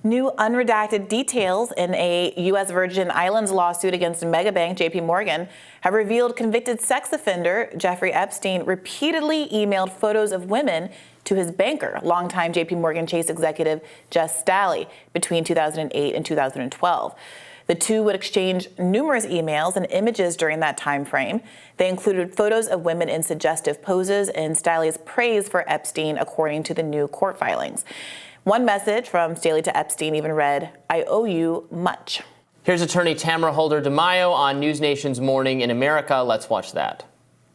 New unredacted details in a U.S. Virgin Islands lawsuit against megabank J.P. Morgan have revealed convicted sex offender Jeffrey Epstein repeatedly emailed photos of women to his banker, longtime J.P. Morgan Chase executive Jess Staley, between 2008 and 2012. The two would exchange numerous emails and images during that time frame. They included photos of women in suggestive poses and Staley's praise for Epstein, according to the new court filings. One message from Staley to Epstein even read, "I owe you much." Here's attorney Tamara Holder DeMaio on News Nation's Morning in America. Let's watch that.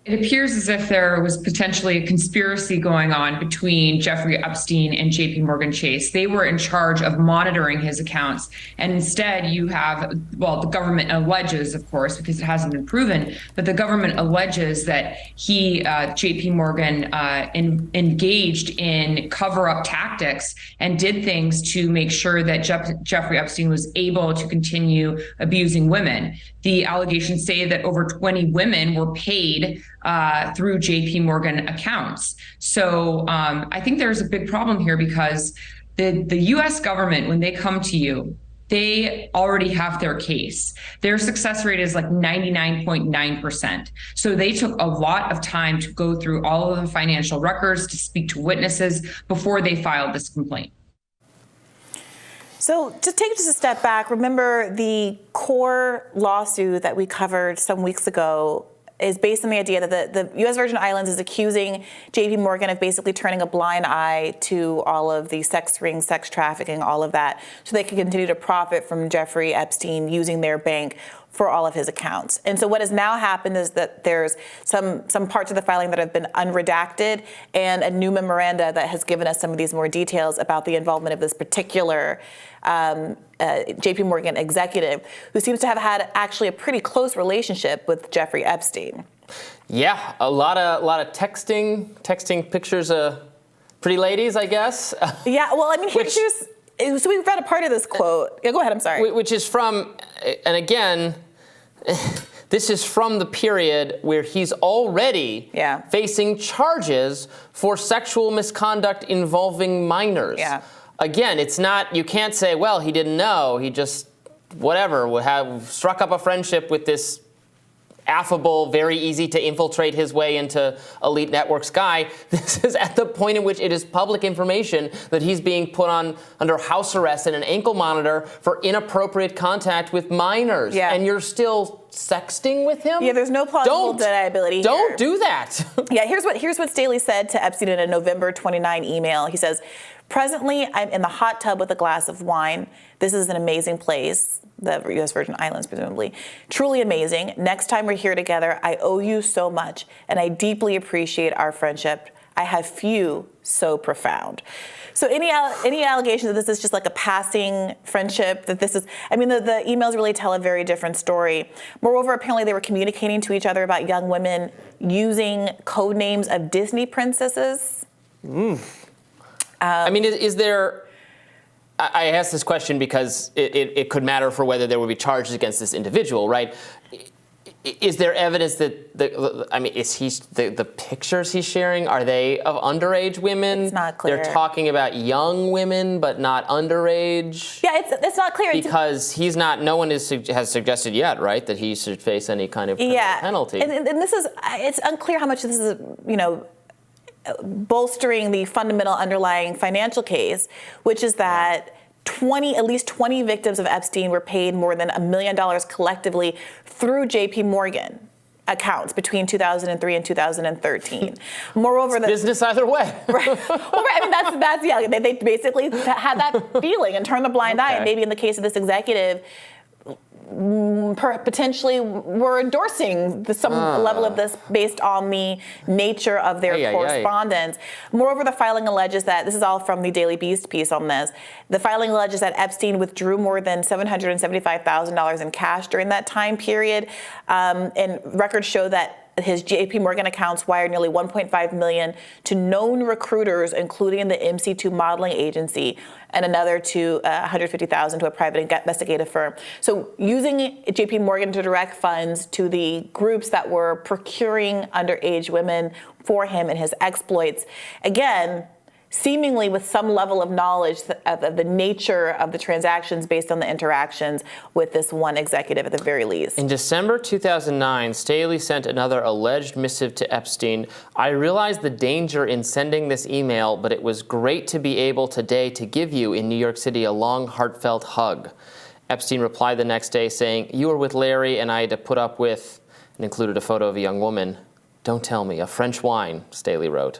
It appears as if there was potentially a conspiracy going on between Jeffrey Epstein and JP Morgan Chase. They were in charge of monitoring his accounts. And instead you have, well, the government alleges, of course, because it hasn't been proven, but the government alleges that he, JP Morgan, engaged in cover-up tactics and did things to make sure that Jeffrey Epstein was able to continue abusing women. The allegations say that over 20 women were paid through JP Morgan accounts. So I think there's a big problem here because the US government, when they come to you, they already have their case. Their success rate is like 99.9%. So they took a lot of time to go through all of the financial records, to speak to witnesses before they filed this complaint. So to take just a step back, remember the core lawsuit that we covered some weeks ago is based on the idea that the U.S. Virgin Islands is accusing J.P. Morgan of basically turning a blind eye to all of the sex rings, sex trafficking, all of that, so they can continue to profit from Jeffrey Epstein using their bank for all of his accounts. And so what has now happened is that there's some parts of the filing that have been unredacted and a new memoranda that has given us some of these more details about the involvement of this particular J.P. Morgan executive who seems to have had actually a pretty close relationship with Jeffrey Epstein. Yeah, a lot of texting pictures of pretty ladies, I guess. Yeah, well, I mean, so we read a part of this quote. Yeah, go ahead, I'm sorry. Which is from, and again, this is from the period where he's already facing charges for sexual misconduct involving minors. Yeah. Again, it's not, you can't say, well, he didn't know, he just, whatever, would have struck up a friendship with this affable, very easy to infiltrate his way into elite networks guy. This is at the point in which it is public information that he's being put under house arrest and an ankle monitor for inappropriate contact with minors. Yeah. And you're still sexting with him? Yeah, there's no plausible deniability here. Don't do that. Yeah, here's what Staley said to Epstein in a November 29 email. He says, "Presently, I'm in the hot tub with a glass of wine. This is an amazing place." The U.S. Virgin Islands, presumably. "Truly amazing. Next time we're here together, I owe you so much, and I deeply appreciate our friendship. I have few so profound." So any allegation that this is just like a passing friendship, that this is, I mean, the emails really tell a very different story. Moreover, apparently they were communicating to each other about young women using code names of Disney princesses. I mean, is there... I ask this question because it could matter for whether there would be charges against this individual, right? Is there evidence that is the pictures he's sharing, are they of underage women? It's not clear. They're talking about young women, but not underage. Yeah, it's not clear because he's not. No one has suggested yet, right, that he should face any kind of penalty. And this is, it's unclear how much this is, bolstering the fundamental underlying financial case, which is that at least 20 victims of Epstein were paid more than $1 million collectively through J.P. Morgan accounts between 2003 and 2013. Moreover, it's business either way. Right. Well, right. I mean, that's yeah. They basically had that feeling and turned the blind eye. And maybe in the case of this executive, potentially were endorsing some level of this based on the nature of their correspondence. Moreover, the filing alleges that, this is all from the Daily Beast piece on this, the filing alleges that Epstein withdrew more than $775,000 in cash during that time period, and records show that his J.P. Morgan accounts wired nearly $1.5 million to known recruiters, including the MC2 modeling agency, and another to $150,000 to a private investigative firm. So using J.P. Morgan to direct funds to the groups that were procuring underage women for him and his exploits, again, seemingly with some level of knowledge of the nature of the transactions based on the interactions with this one executive at the very least. In December 2009, Staley sent another alleged missive to Epstein. I realized the danger in sending this email, but it was great to be able today to give you in New York City a long, heartfelt hug. Epstein replied the next day saying, you were with Larry and I had to put up with, and included a photo of a young woman. Don't tell me, a French wine, Staley wrote.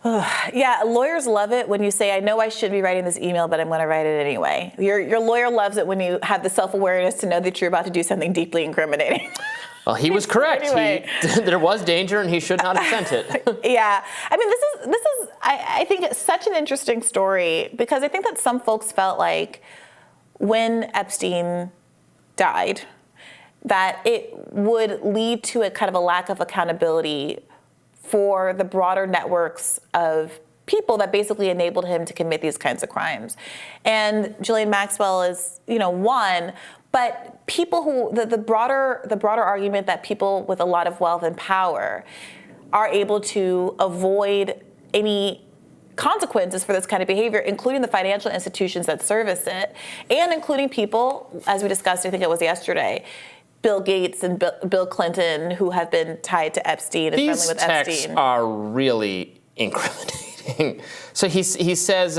Yeah, lawyers love it when you say, I know I should be writing this email, but I'm going to write it anyway. Your lawyer loves it when you have the self-awareness to know that you're about to do something deeply incriminating. Well, he was correct. Anyway. There was danger, and he should not have sent it. Yeah, I mean, this is I think it's such an interesting story because I think that some folks felt like when Epstein died, that it would lead to a kind of a lack of accountability for the broader networks of people that basically enabled him to commit these kinds of crimes. And Ghislaine Maxwell is, one, but people who, the broader argument that people with a lot of wealth and power are able to avoid any consequences for this kind of behavior, including the financial institutions that service it, and including people, as we discussed, I think it was yesterday, Bill Gates and Bill Clinton, who have been tied to Epstein and friendly with Epstein. These texts are really incriminating. So he says,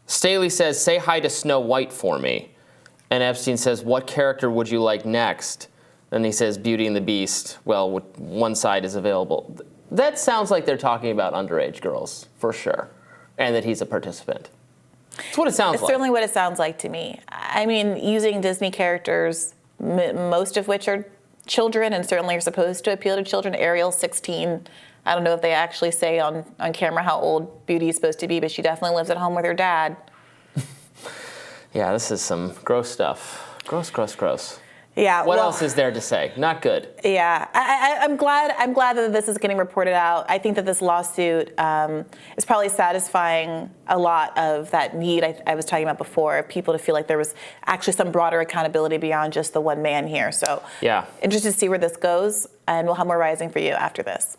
Staley says, say hi to Snow White for me. And Epstein says, what character would you like next? Then he says, Beauty and the Beast. Well, one side is available. That sounds like they're talking about underage girls, for sure, and that he's a participant. That's what it sounds like. It's certainly what it sounds like to me. I mean, using Disney characters, most of which are children and certainly are supposed to appeal to children. Ariel's 16. I don't know if they actually say on camera how old Beauty is supposed to be, but she definitely lives at home with her dad. Yeah, this is some gross stuff. Gross, gross, gross. Yeah. What else is there to say? Not good. Yeah, I'm glad that this is getting reported out. I think that this lawsuit is probably satisfying a lot of that need I was talking about before, of people to feel like there was actually some broader accountability beyond just the one man here. So yeah, interested to see where this goes, and we'll have more Rising for you after this.